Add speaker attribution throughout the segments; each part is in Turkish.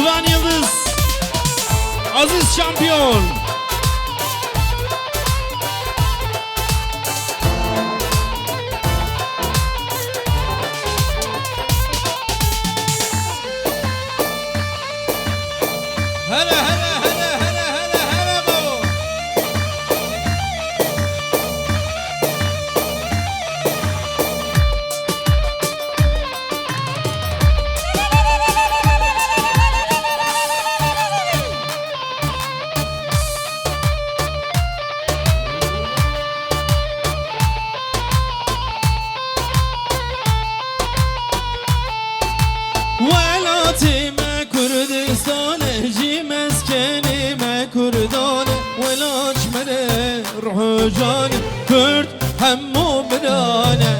Speaker 1: Civan Yıldız, Aziz Şampiyon. Hele hele hele hele hele hele baba. Velatime Kürdistan'e cimeskenime Kurdane Velaçmene ruhu canı Kürt hemmu birane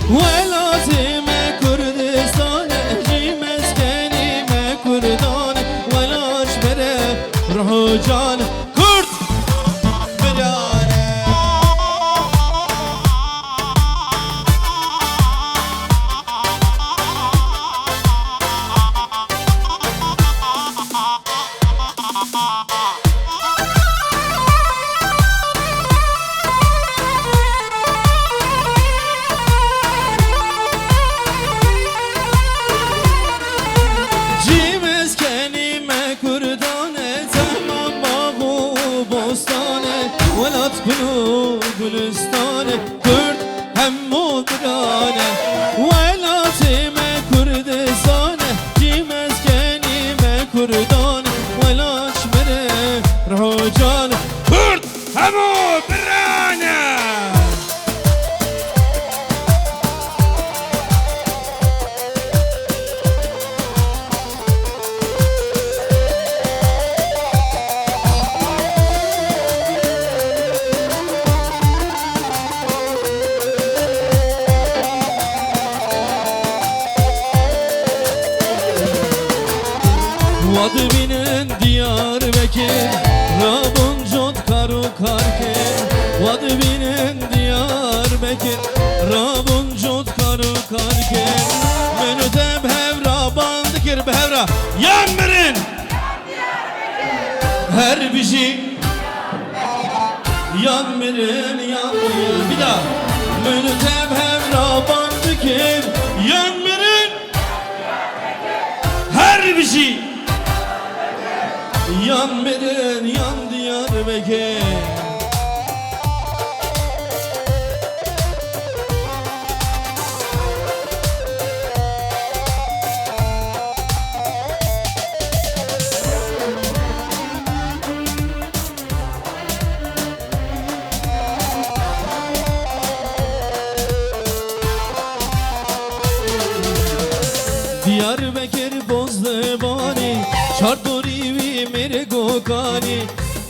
Speaker 1: Velatime Kürdistan'e cimeskenime Kurdane Velaçmene ruhu canı Kürt birane. Velat bunu Gülistan'e Kürt hemmu birane Velatime Kürdistan'e cimeskenime Kurdane Velaçmene ruhu canı Kürt hemmu birane. Vadı binen Diyarbakır Rabun jod karu karke Vadı binen Diyarbakır Rabun jod karu karke Menü teb hevra bandikir behevra Yan mirin her bir şey Yan mirin yan mirin bir daha Menü teb hevra bandikir Yan mirin her bir şey Yan mirin yan Diyarbakır. Diyarbakır Bozdebani Çardori vi mere gokani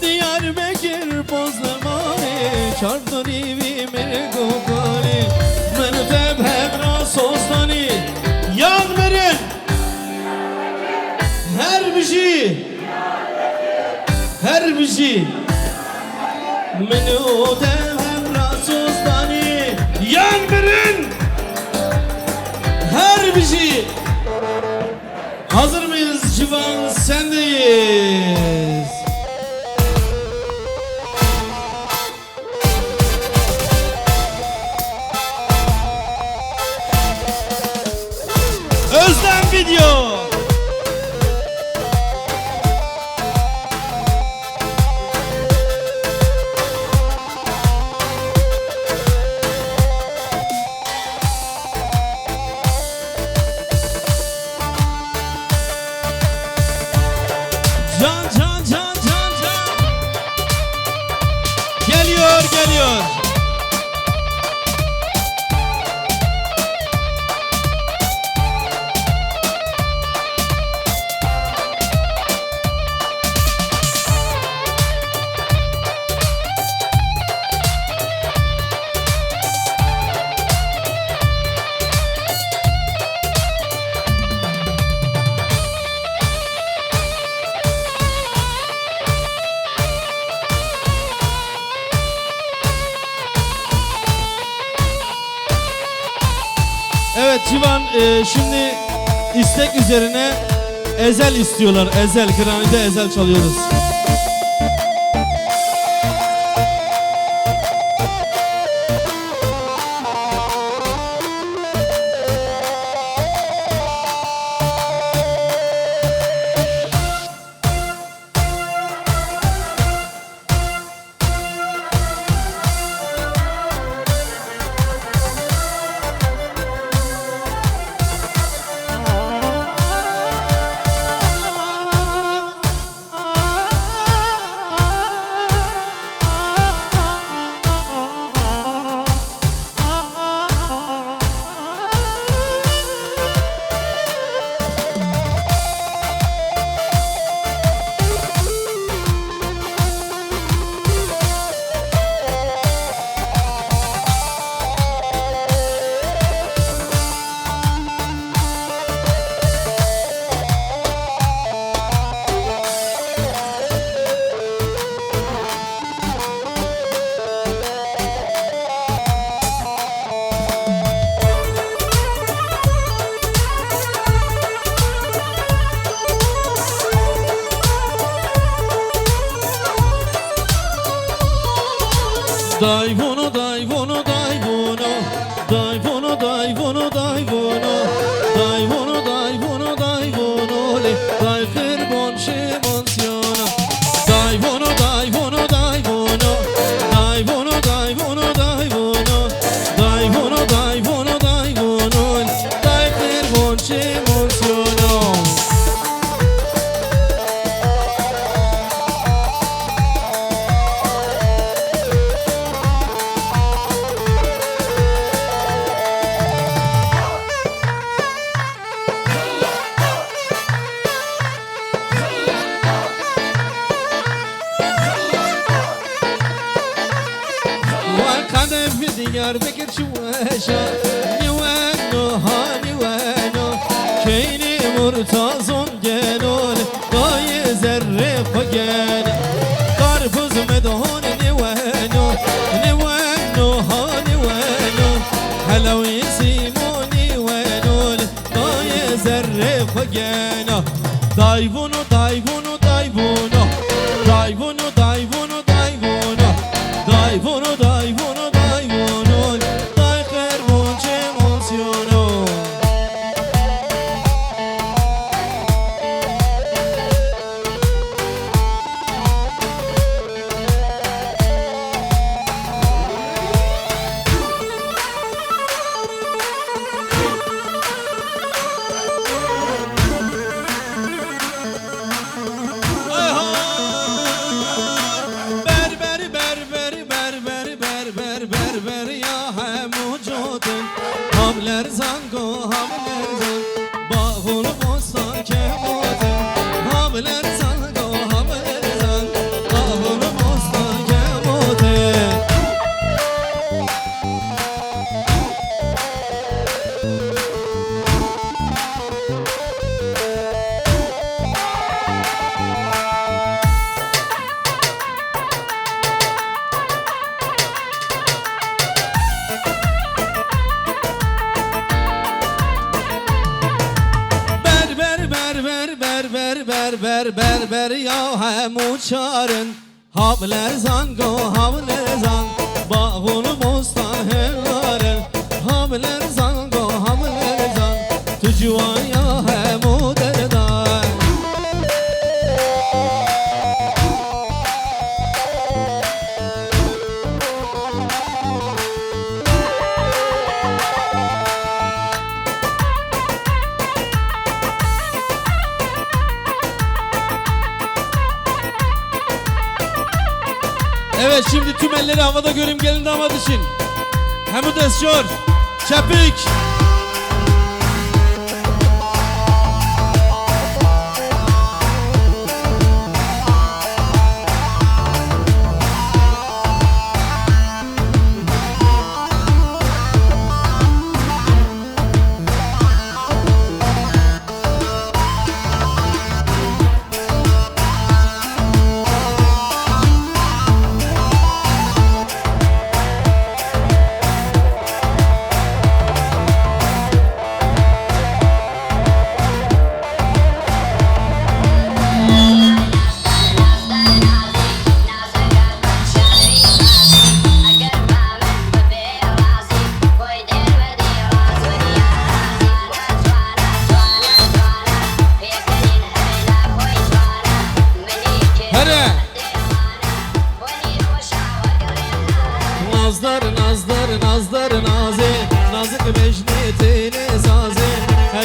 Speaker 1: Diyarbakır Bozdebani Çardori vi mere gokani Men teb hevra sostani Yan mirin her bir şey her bir şey Men o teb hevra sostani Yan mirin her bir şey. Hazır mıyız Civan? Sendeyiz. Özlem video. Can can can can can geliyor geliyor. Evet Civan, şimdi istek üzerine Ezel istiyorlar, Ezel. Granide Ezel çalıyoruz. Dai buono, dai buono, dai buono, dai buono, dai buono, dai buono, dai buono, dai buono, dai buono, le dai fermon che emoziona. Dai buono, dai buono, dai buono, dai buono, dai buono, dai buono, dai buono, dai buono, dai buono, dai fermon che emoziona. Diyarbakır çuvaşa Niveno ha niveno Keyni murtazon genol Gaye zerre fagen Karpuz medhon niveno Niveno ha niveno Helawi simo niveno Gaye zerre fagen Dai bunu dai bunu dai bunu Dai bunu dai bunu dai bunu Dai bunu dai bunu Berber ya hem vücudun Hamler zango hamler zan Bağul bosta kemodun Hamler zango hamler zan Bağul bosta kemodun Berber ya hem uçarın Havler zango havler zan Bağul bostan hevarın Havler zango havler zan Tucuan ya hem uderdan Evet şimdi tüm elleri havada göreyim gelin damat için. Hemud Esşor, Çepik.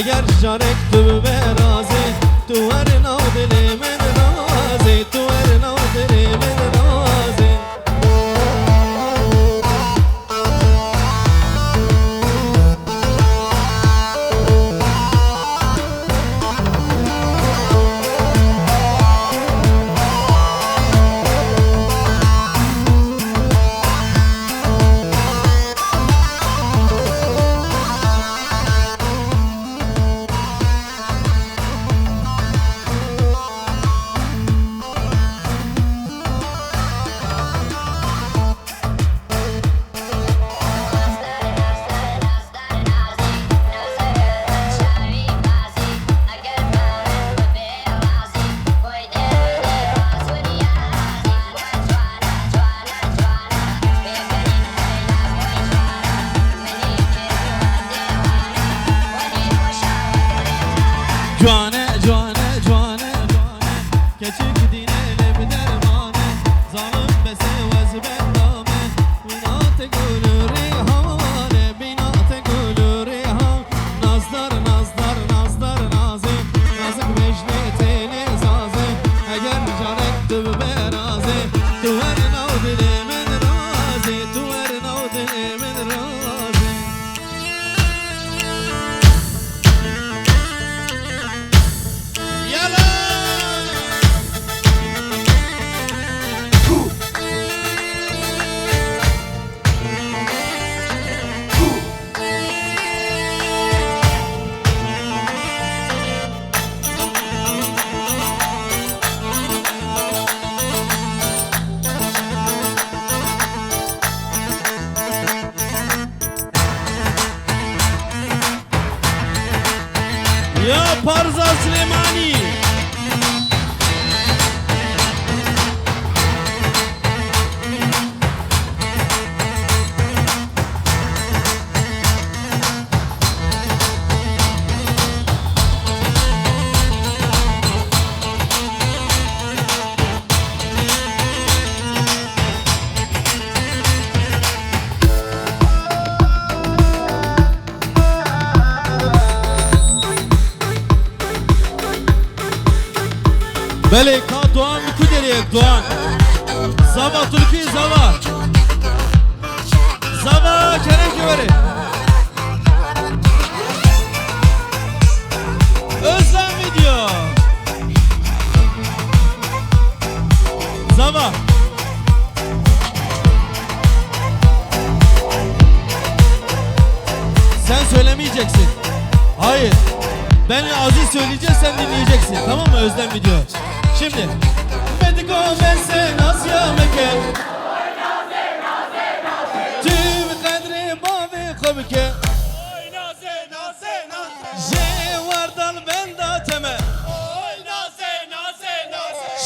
Speaker 1: اگر جارک تو برازی تو ورنو دل من رازی تو ورنو دل من رازی جوانه جوانه جوانه جوانه keçik dinele bir dermane zalim bese vaz bendame binate gülüri havale binate gülüri hav nazlar nazlar nazlar nazim nazik mecnetini zazim eğer canek tu berazi tu her nav dilimin razi tu her nav dilimin razi Ya Parza Süleymani Beli ka Doğan Kuderiyek Doğan Zava Türkiye Zava Zava Kerem Güveri Özlem video Zava Sen söylemeyeceksin. Hayır. Ben Aziz söyleyeceğiz, sen dinleyeceksin. Tamam mı Özlem video? Şimdi Mediko bense nasya meke Tüm kadri bavi komike Je vardal benda teme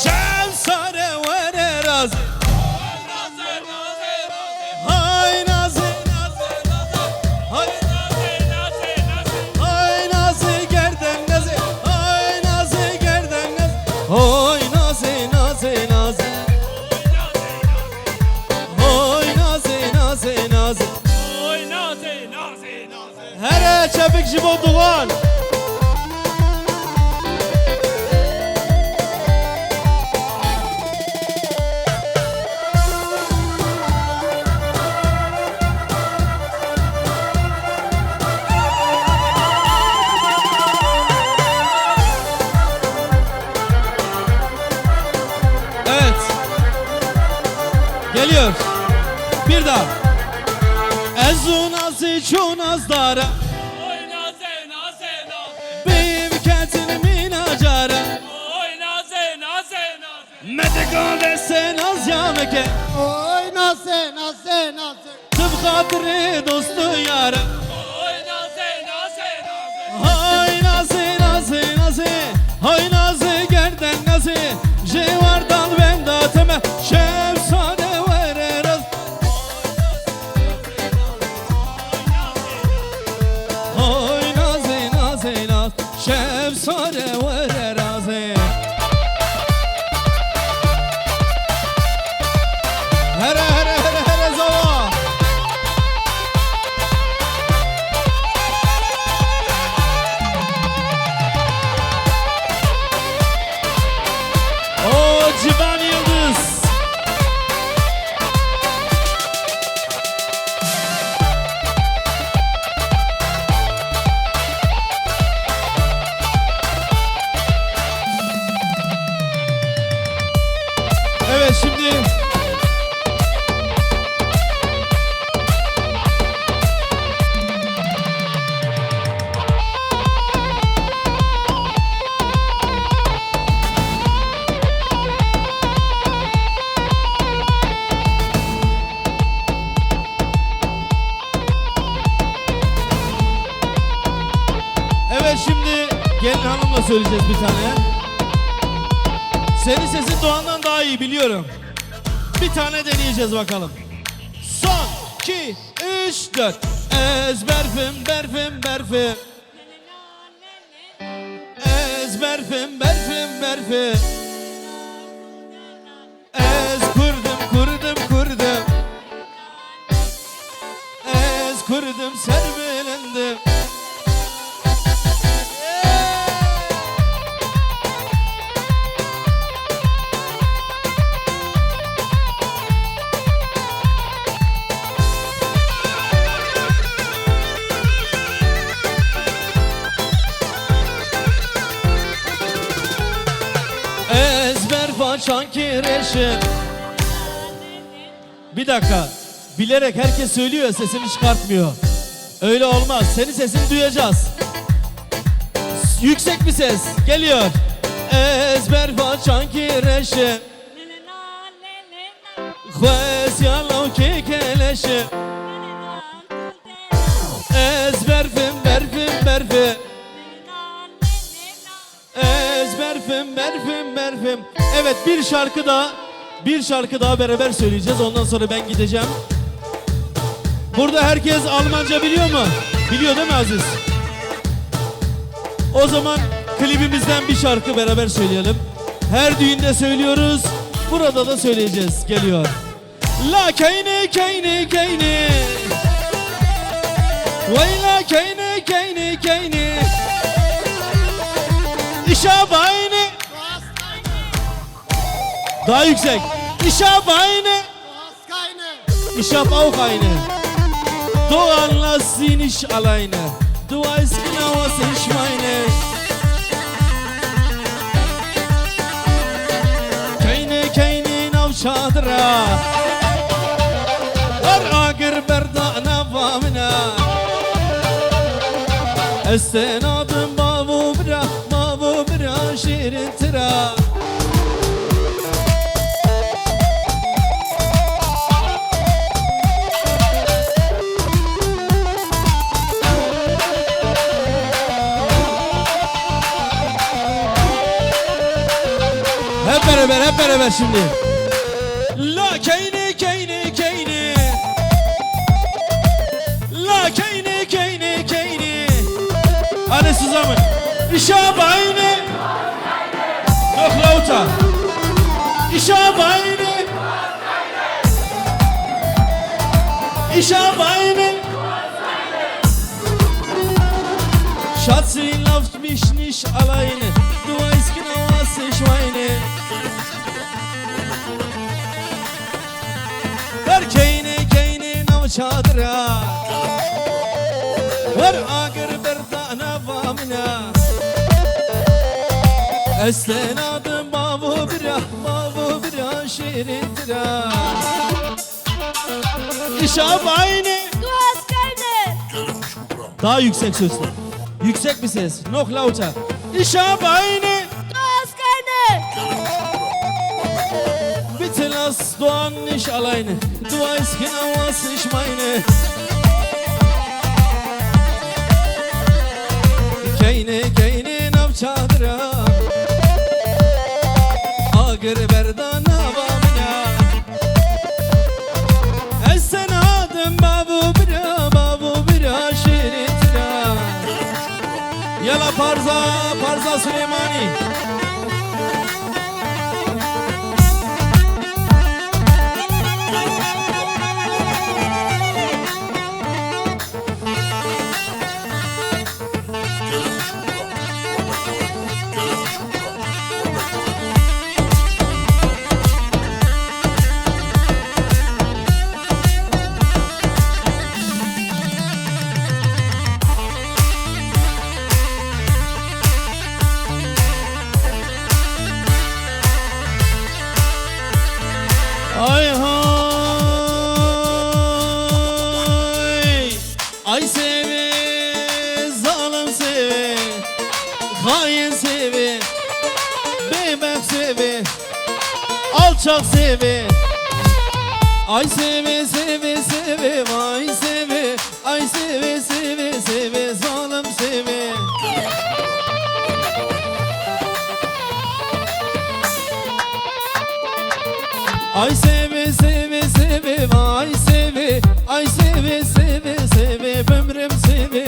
Speaker 1: Şem sare vere razi Hay nazi Hay Hay nazi gerden nazi Hay nazi gerden nazi Oy nazi nazi nazi Oy nazi nazi nazi Here çepik jibo Doğan Evet. Geliyor. Bir daha. Ezunazı çonazdara Beyim kendini minacara Medika ve sen az yameke
Speaker 2: Oy naze naze naze
Speaker 1: Tıp hatırı dostu yara Hay nazi nazi nazi Hay nazi gerden nazi Jevardan benda teme Şevsane vere raz Hay nazi nazi nazi Şevsane vere razi Here here here here zava Evet, şimdi gelin hanımla söyleyeceğiz bir tane. Senin sesin Doğan'dan daha iyi biliyorum. Bir tane deneyeceğiz bakalım. Son 2 3 4. Ezberfim berfim berfim. Ezberfim berfim berfim. Ez kurdum kurdum kurdum. Ez kurdum serbelendim. Ezber façan kireşim. Bir dakika. Bilerek herkes söylüyor, sesini çıkartmıyor. Öyle olmaz. Senin sesini duyacağız. Yüksek bir ses geliyor. Ezber façan kireşim. Khwes yalav ki keleşim. Ezberfim berfim berfim. Ezberfim berfim berfim. Evet, bir şarkı daha beraber söyleyeceğiz. Ondan sonra ben gideceğim. Burada herkes Almanca biliyor mu? Biliyor değil mi Aziz? O zaman klibimizden bir şarkı beraber söyleyelim. Her düğünde söylüyoruz. Burada da söyleyeceğiz. Geliyor. La keyne keyne keyne. Vay la keyne keyne keyne. İşe bayne. Daha yüksek. İşe bayne. Ich hab auch eine. Du lass sie nicht alleine. Du weißt genau, was ich meine. Keine auf Schadra. Aragir berdana vamina. Estenadım mavu bira şirin tıra. Hep beraber şimdi. La keyne keyne keyne. La keyne keyne keyne. Alle zusammen. Ich habe eine. Noch lauter. Ich habe eine. Ich habe eine. Schatz, läuft mich nicht alleine. Du weißt genau, was ich meine. Ver keyne nav çadıra. Ver agır berdana vamina. Estenadım mavu bira şirin tıra. Ich hab eine.
Speaker 3: Du hast keine.
Speaker 1: Daha yüksek sesle. Yüksek bir ses. Noch lauter. Ich hab eine.
Speaker 3: Du hast keine.
Speaker 1: Bitte lass Doğan nicht alleine. Du weißt genau, was ich meine. Keyne nav çadıra. Agır berdana vamina. Esen adım babu bira şirin tıra. Yala parza Süleymani. Ay hay. Ay sevi, zalim sevi, hain sevi, bebek sevi, alçak sevi. Ay sevi sevi sevi, ay sevi, ay sevi sevi sevi, zalim sevi. Ay seve seve seve ay seve. Ay seve seve seve ömrüm seve.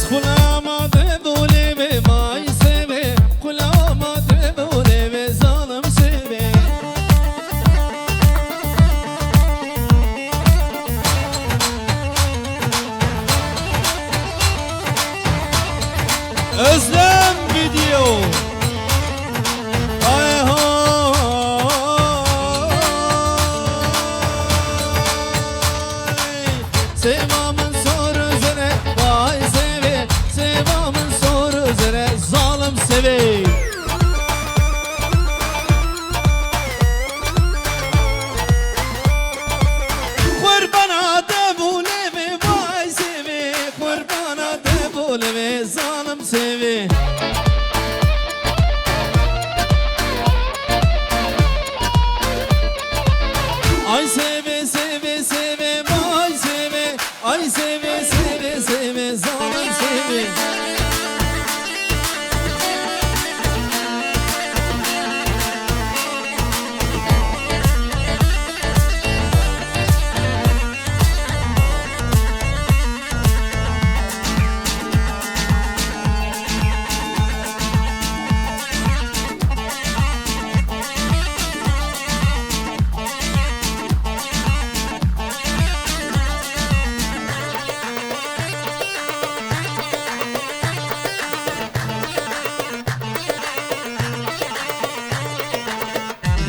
Speaker 1: Kulağıma devole ve may seve. Kulağıma devole ve zalim seve. Özlem video. Ay hay. Sevamın soru üzere vay seve. Sevamın soru üzere zalim seve. Kurbana devule ve vay seve. Kurbana devule ve zalim seve. Ay seve seve seve vay seve. Ay seve seve seve zalim seve.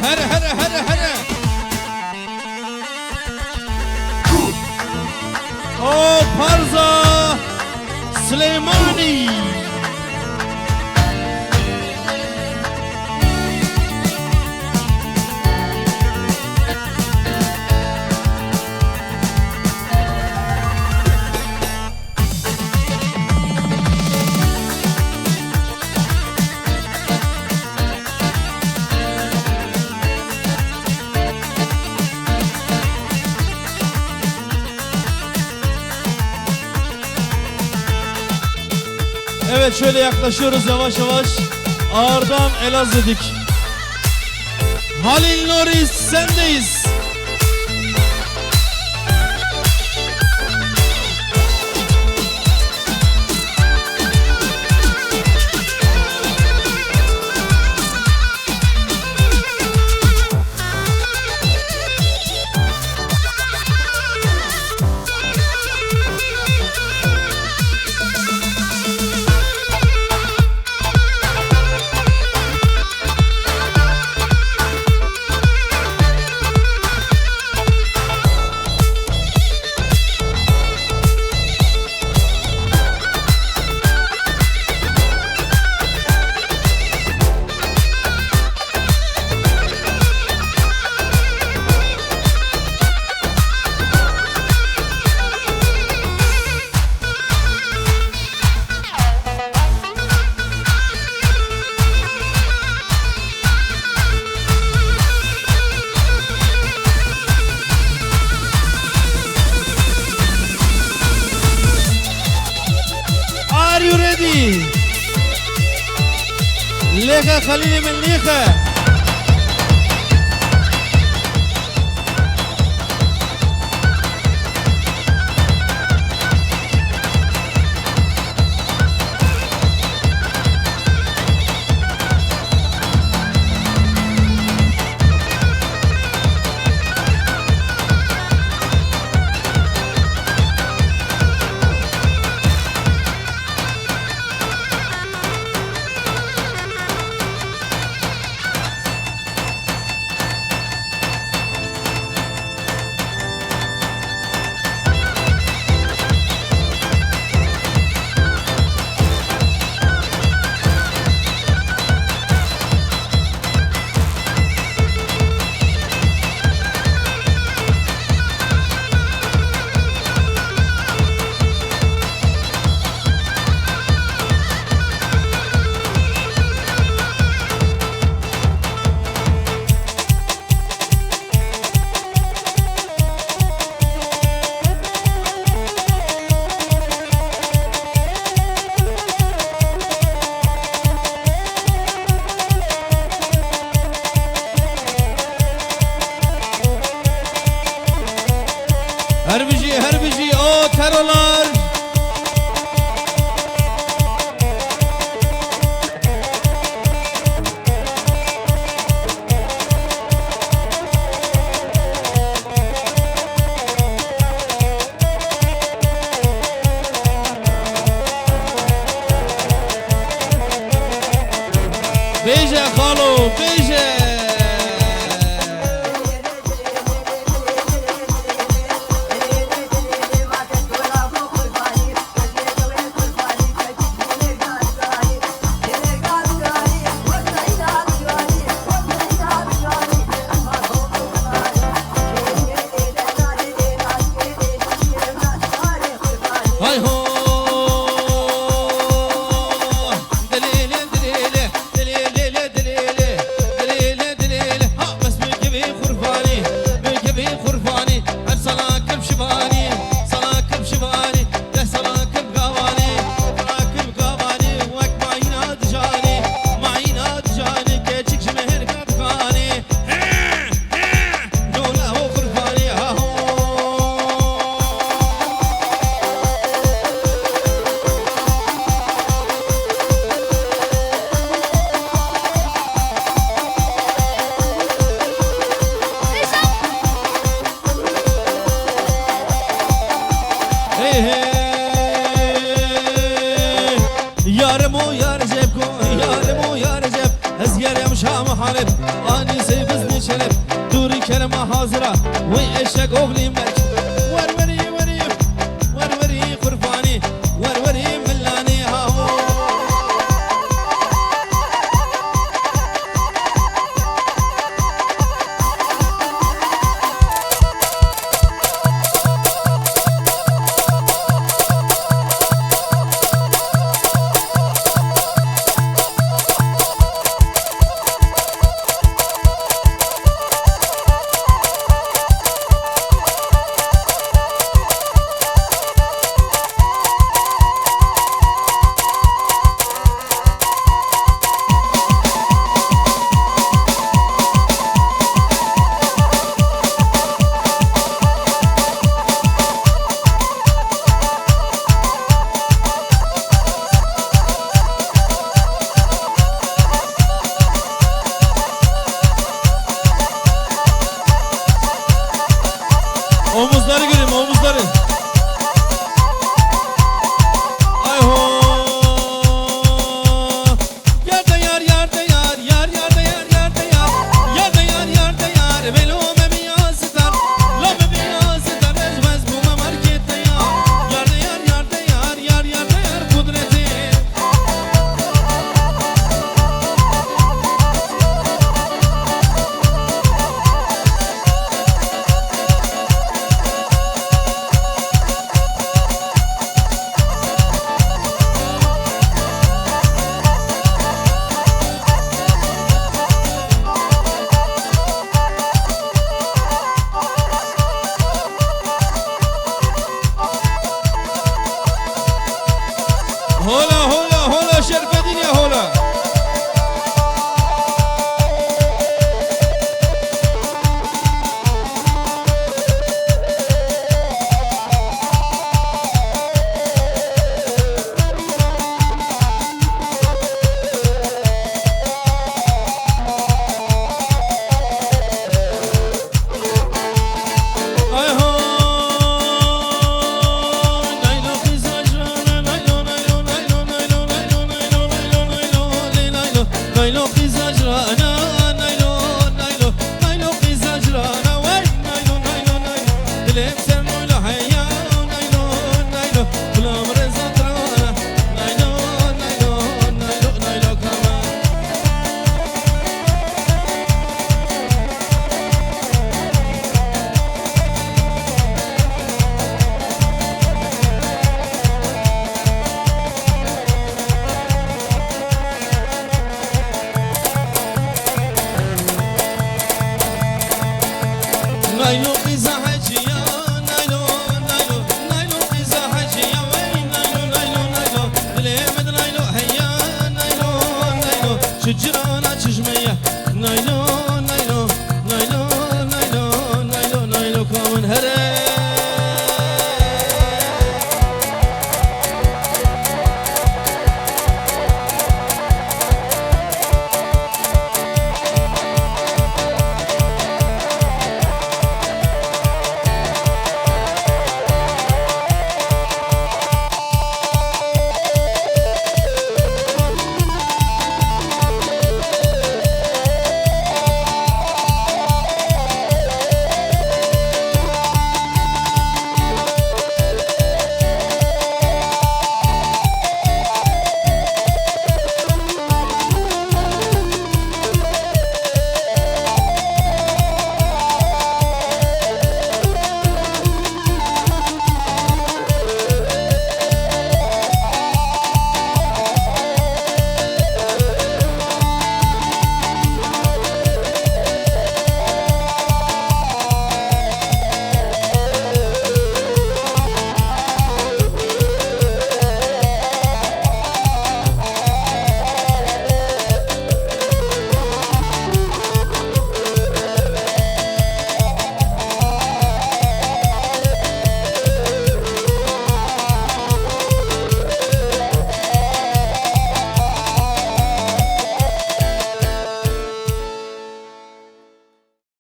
Speaker 1: Hare hare hare hare. O Parza Süleymani. Evet şöyle yaklaşıyoruz yavaş yavaş. Ağırdan Elazığ'dik. Halil Norris sendeyiz. Are you ready? ليخا خليني من ليخا. هر بيجي او ترولار بيجي خالو بيجي هاي هو دليلة دليلة دليلة دليلة دليلة دليلة ها بس بكبي خرفاني بكبي خرفاني هل صلاك بشباني صلاك بشباني له صلاك بقواني صلاك بقواني وك معينا دجاني معينا دجاني كيتشك شمهر كدخاني دولا هو خرفاني ها هو يارمو يا رجبكو يارمو يا رجب ازير مش محارب اني سيبزني شرب دوري كلمه حاضره ويشك اغلي مرج وروري وري وروري خرفاني وروري ملاني هاهو Omuzları göreyim, omuzları. Ay ho. Yerde yar, yerde yar, yar yerde yar, yerde yar. Yerde yar, yerde yar. Velome bir yansıtar, lome bir yansıtar. Ezmez bu markette yar. Yerde yar, yerde yar, yar yerde yar. Kudreti. هولا هولا هولا شرف الدنيا هولا اي هو نايلو خزاجرانا نايلو نايلو نايلو نايلو نايلو نايلو نايلو نايلو نايلو خزاجرانا نايلو نايلو نايلو خزاجرانا وين نايلو نايلو نايلو